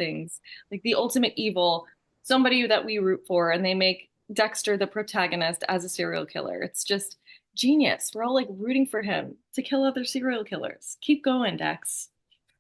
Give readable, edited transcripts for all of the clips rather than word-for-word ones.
things, like the ultimate evil, somebody that we root for, and they make Dexter the protagonist as a serial killer. It's just genius. We're all like rooting for him to kill other serial killers. Keep going, Dex.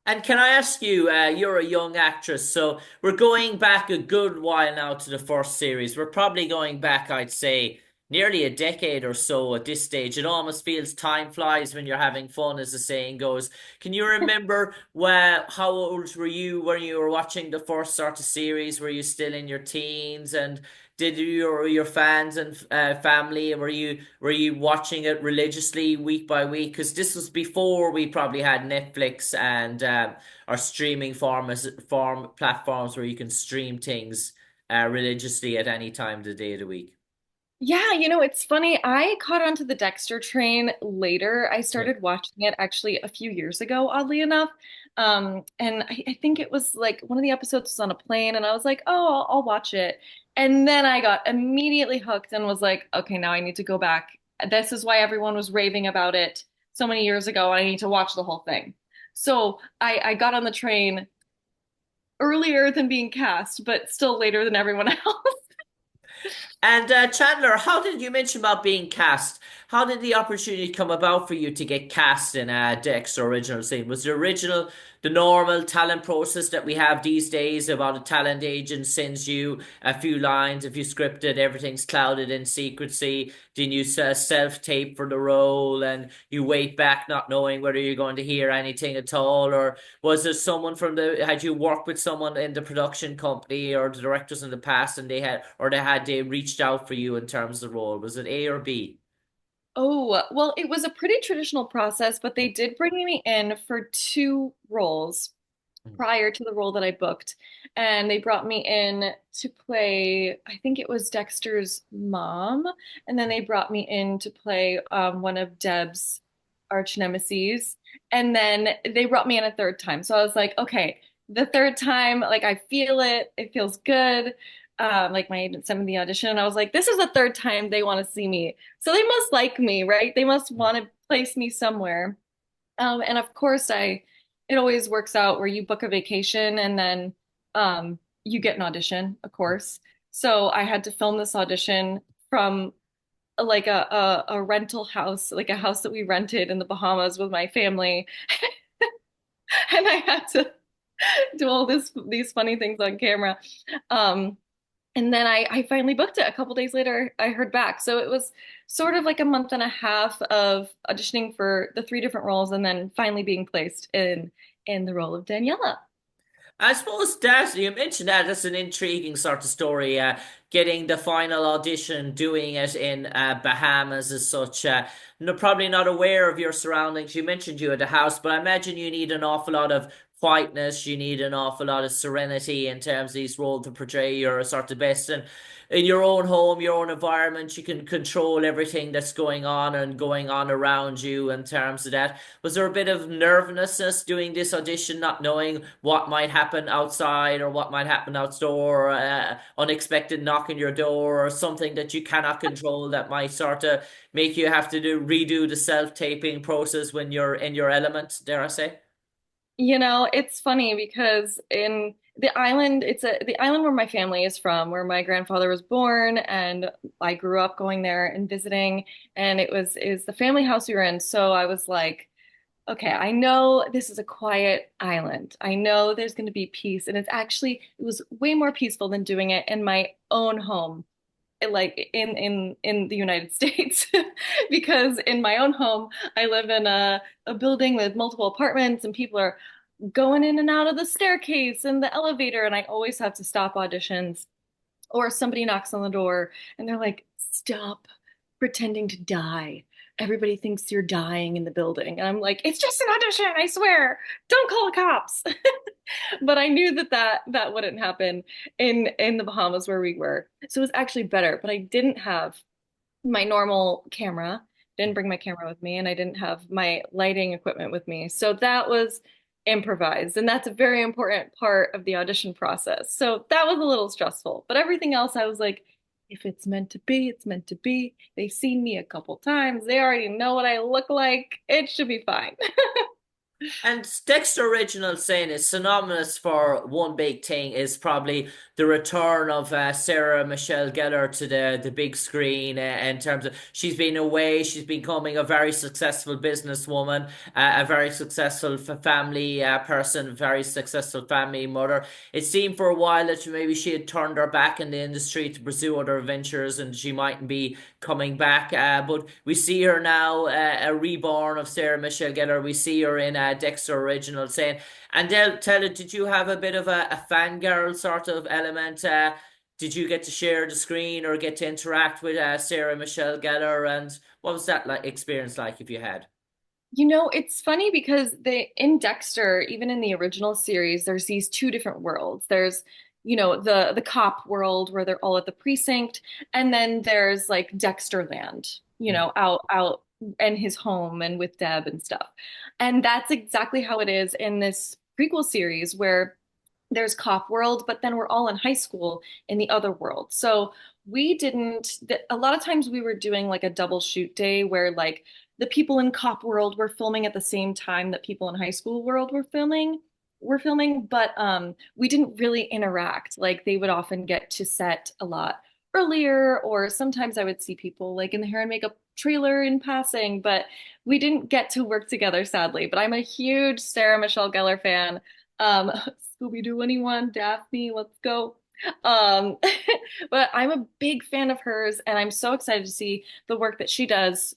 And can I ask you, you're a young actress, so we're going back a good while now to the first series. We're probably going back, I'd say, nearly a decade or so at this stage. It almost feels time flies when you're having fun, as the saying goes. Can you remember how old were you when you were watching the first sort of series? Were you still in your teens? And did your fans and family, were you watching it religiously week by week? Because this was before we probably had Netflix and our streaming form platforms where you can stream things religiously at any time of the day of the week. Yeah, it's funny. I caught onto the Dexter train later. I Yeah. started watching it actually a few years ago, oddly enough. And I think it was like one of the episodes was on a plane, and I was like, oh, I'll watch it. And then I got immediately hooked and was like, okay, now I need to go back. This is why everyone was raving about it so many years ago. I need to watch the whole thing. So I got on the train earlier than being cast, but still later than everyone else. And Chandler, how did you mention about being cast? How did the opportunity come about for you to get cast in Dexter Original Sin? Was the normal talent process that we have these days about a talent agent sends you a few lines, if you scripted, everything's clouded in secrecy, then you self-tape for the role and you wait back not knowing whether you're going to hear anything at all? Or was there someone had you worked with someone in the production company or the directors in the past and they reached out for you in terms of the role? Was it A or B? Oh, well, it was a pretty traditional process, but they did bring me in for two roles prior to the role that I booked. And they brought me in to play, I think it was Dexter's mom. And then they brought me in to play one of Deb's arch nemesis. And then they brought me in a third time. So I was like, okay, the third time, like I feel it, it feels good. Like my agent sent me the audition, and I was like, this is the third time they want to see me. So they must like me, right? They must want to place me somewhere. And of course, it always works out where you book a vacation and then you get an audition, of course. So I had to film this audition from like a rental house, like a house that we rented in the Bahamas with my family. And I had to do all these funny things on camera. Um, and then I finally booked it. A couple days later, I heard back. So it was sort of like a month and a half of auditioning for the three different roles and then finally being placed in the role of Daniela. I suppose that you mentioned that's an intriguing sort of story. Getting the final audition, doing it in Bahamas as such. No, probably not aware of your surroundings. You mentioned you had a house, but I imagine you need an awful lot of quietness. You need an awful lot of serenity in terms of these roles to portray your sort of best. And in your own home, your own environment, you can control everything that's going on and going on around you in terms of that. Was there a bit of nervousness doing this audition, not knowing what might happen outside or what might happen outdoor, or unexpected knock on your door, or something that you cannot control that might sort of make you have to redo the self-taping process when you're in your element, dare I say? It's funny because in the island, the island where my family is from, where my grandfather was born, and I grew up going there and visiting, and it was the family house we were in. So I was like, okay, I know this is a quiet island. I know there's going to be peace, and it was way more peaceful than doing it in my own home, like in the United States, because in my own home, I live in a building with multiple apartments, and people are going in and out of the staircase and the elevator, and I always have to stop auditions, or somebody knocks on the door and they're like, stop pretending to die. Everybody thinks you're dying in the building. And I'm like, it's just an audition, I swear. Don't call the cops. But I knew that wouldn't happen in the Bahamas where we were. So it was actually better, but I didn't have my normal camera, didn't bring my camera with me, and I didn't have my lighting equipment with me. So that was improvised, and that's a very important part of the audition process. So that was a little stressful, but everything else I was like, if it's meant to be, it's meant to be. They've seen me a couple times. They already know what I look like. It should be fine. And Dexter Original Sin is synonymous for one big thing is probably the return of Sarah Michelle Gellar to the big screen in terms of she's been away, she's becoming a very successful businesswoman, a very successful family person, very successful family mother. It seemed for a while that maybe she had turned her back in the industry to pursue other ventures and she mightn't be coming back. But we see her now, a reborn of Sarah Michelle Gellar. We see her in Dexter Original Sin. And they'll tell it, did you have a bit of a fangirl sort of element? Did you get to share the screen or get to interact with Sarah Michelle Gellar? And what was that like experience like if you had? It's funny because they in Dexter, even in the original series, there's these two different worlds. There's, the cop world where they're all at the precinct, and then there's like Dexterland, out in his home and with Deb and stuff. And that's exactly how it is in this prequel series where there's cop world, but then we're all in high school in the other world. So we didn't, a lot of times we were doing like a double shoot day where like the people in cop world were filming at the same time that people in high school world were filming, but we didn't really interact. Like they would often get to set a lot earlier, or sometimes I would see people like in the hair and makeup trailer in passing, but we didn't get to work together, sadly. But I'm a huge Sarah Michelle Gellar fan. Um, Scooby-Doo anyone? Daphne, let's go. Um, but I'm a big fan of hers, and I'm so excited to see the work that she does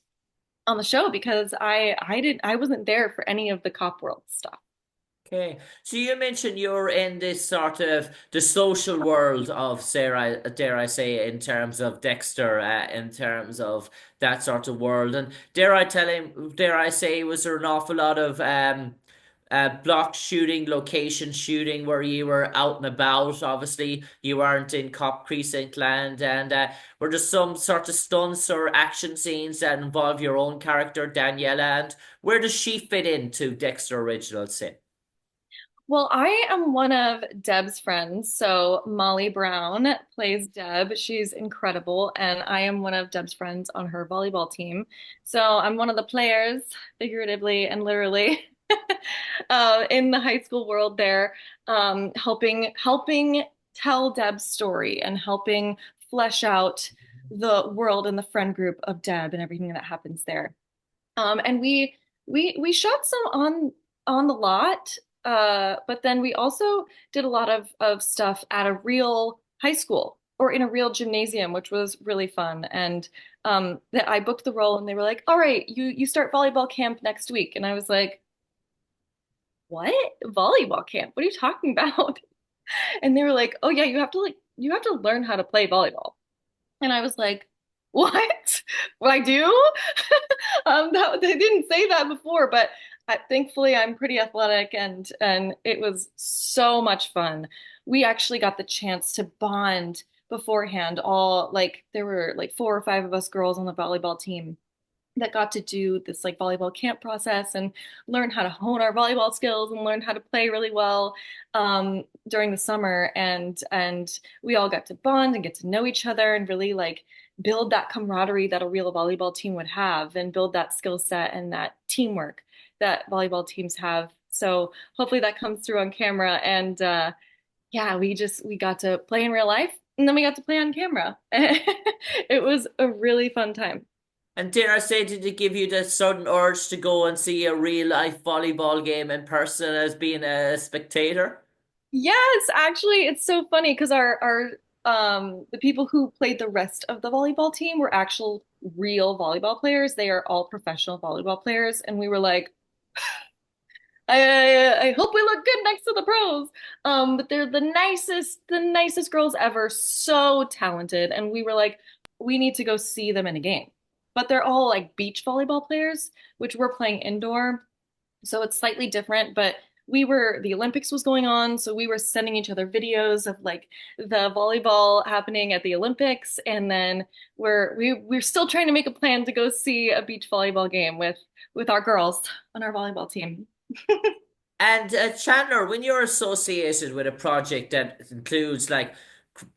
on the show because I wasn't there for any of the cop world stuff. Okay, so you mentioned you're in this sort of the social world of Sarah, dare I say, in terms of Dexter, in terms of that sort of world, and dare I say, was there an awful lot of block shooting, location shooting, where you were out and about? Obviously, you weren't in cop precinct land, and were there some sort of stunts or action scenes that involve your own character, Daniela, and where does she fit into Dexter Original Sin? Well, I am one of Deb's friends. So Molly Brown plays Deb. She's incredible. And I am one of Deb's friends on her volleyball team. So I'm one of the players, figuratively and literally, in the high school world there, helping tell Deb's story and helping flesh out the world and the friend group of Deb and everything that happens there. And we shot some on the lot, but then we also did a lot of stuff at a real high school or in a real gymnasium, which was really fun. And that I booked the role, and they were like, "All right, you start volleyball camp next week," and I was like, "What? Volleyball camp? What are you talking about?" And they were like, "Oh yeah, you have to learn how to play volleyball." And I was like, "What? What I do?" They didn't say that before, but thankfully I'm pretty athletic, and it was so much fun. We actually got the chance to bond beforehand. All like there were like four or five of us girls on the volleyball team that got to do this like volleyball camp process and learn how to hone our volleyball skills and learn how to play really well during the summer. And we all got to bond and get to know each other and really like build that camaraderie that a real volleyball team would have and build that skill set and that teamwork that volleyball teams have. So hopefully that comes through on camera. And yeah, we got to play in real life and then we got to play on camera. It was a really fun time. And dare I say, did it give you the sudden urge to go and see a real life volleyball game in person as being a spectator? Yes, actually, it's so funny because our the people who played the rest of the volleyball team were actual real volleyball players. They are all professional volleyball players, and we were like, I hope we look good next to the pros. But they're the nicest girls ever, so talented, and we were like, we need to go see them in a game. But they're all like beach volleyball players, which we're playing indoor. So it's slightly different, but the Olympics was going on, so we were sending each other videos of like the volleyball happening at the Olympics, and then we're still trying to make a plan to go see a beach volleyball game with our girls on our volleyball team. And Chandler, when you're associated with a project that includes like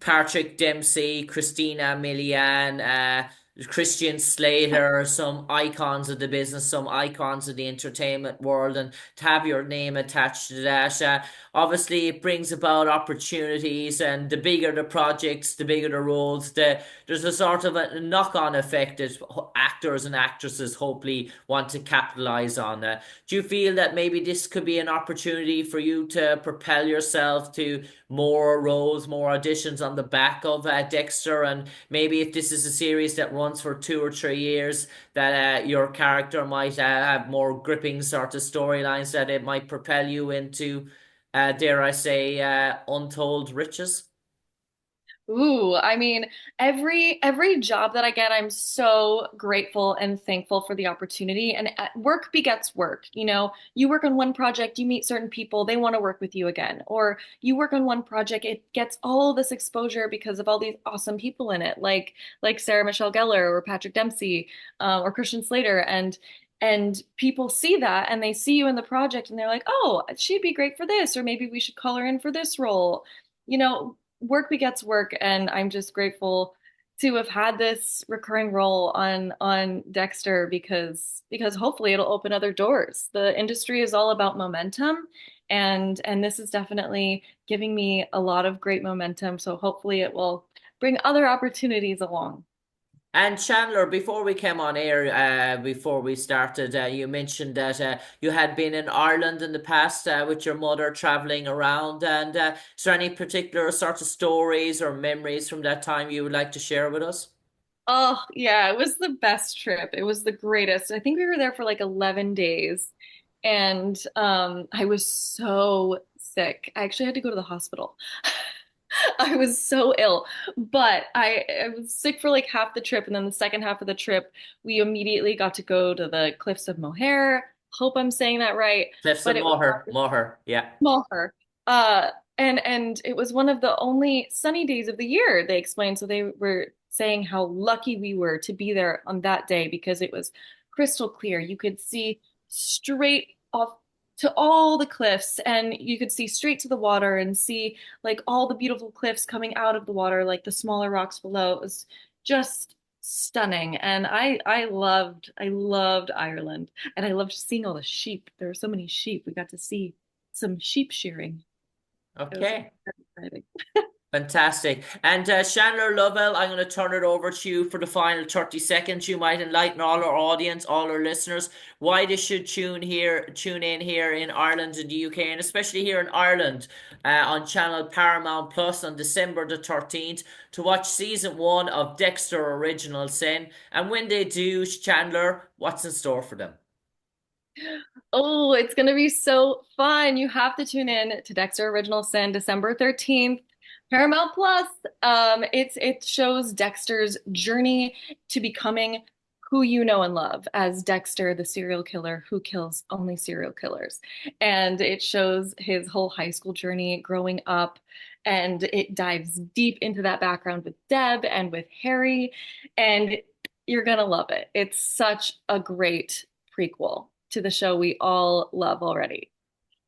Patrick Dempsey, Christina Milian, Christian Slater, some icons of the business, some icons of the entertainment world, and to have your name attached to that, obviously it brings about opportunities, and the bigger the projects, the bigger the roles, there's a sort of a knock-on effect that actors and actresses hopefully want to capitalize on. Do you feel that maybe this could be an opportunity for you to propel yourself to more roles, more auditions on the back of Dexter, and maybe if this is a series that runs for 2 or 3 years, that your character might have more gripping sort of storylines that it might propel you into, dare I say, untold riches? Ooh, I mean, every job that I get, I'm so grateful and thankful for the opportunity. And work begets work. You know, you work on one project, you meet certain people, they want to work with you again. Or you work on one project, it gets all this exposure because of all these awesome people in it, like Sarah Michelle Gellar or Patrick Dempsey, or Christian Slater, and people see that and they see you in the project and they're like, oh, she'd be great for this, or maybe we should call her in for this role. You know, work begets work, and I'm just grateful to have had this recurring role on Dexter because hopefully it'll open other doors. The industry is all about momentum, and this is definitely giving me a lot of great momentum. So hopefully it will bring other opportunities along. And Chandler, before we came on air, before we started, you mentioned that you had been in Ireland in the past with your mother traveling around. And is there any particular sort of stories or memories from that time you would like to share with us? Oh, yeah, it was the best trip. It was the greatest. I think we were there for like 11 days and I was so sick. I actually had to go to the hospital. I was so ill, but I was sick for like half the trip, and then the second half of the trip, we immediately got to go to the Cliffs of Moher. Hope I'm saying that right, Cliffs but of it was Moher, Moher, yeah. Moher. Uh, and it was one of the only sunny days of the year, they explained. So they were saying how lucky we were to be there on that day because it was crystal clear. You could see straight off to all the cliffs, and you could see straight to the water and see like all the beautiful cliffs coming out of the water, like the smaller rocks below. It was just stunning. And I loved Ireland, and I loved seeing all the sheep. There were so many sheep. We got to see some sheep shearing. It was Okay. exciting. Fantastic. And Chandler Lovell, I'm going to turn it over to you for the final 30 seconds. You might enlighten all our audience, all our listeners, why they should tune in here in Ireland and the UK, and especially here in Ireland on Channel Paramount Plus on December the 13th to watch season 1 of Dexter Original Sin. And when they do, Chandler, what's in store for them? Oh, it's going to be so fun. You have to tune in to Dexter Original Sin, December 13th, Paramount Plus. It shows Dexter's journey to becoming who you know and love as Dexter, the serial killer who kills only serial killers. And it shows his whole high school journey growing up, and it dives deep into that background with Deb and with Harry, and you're gonna love it. It's such a great prequel to the show we all love already.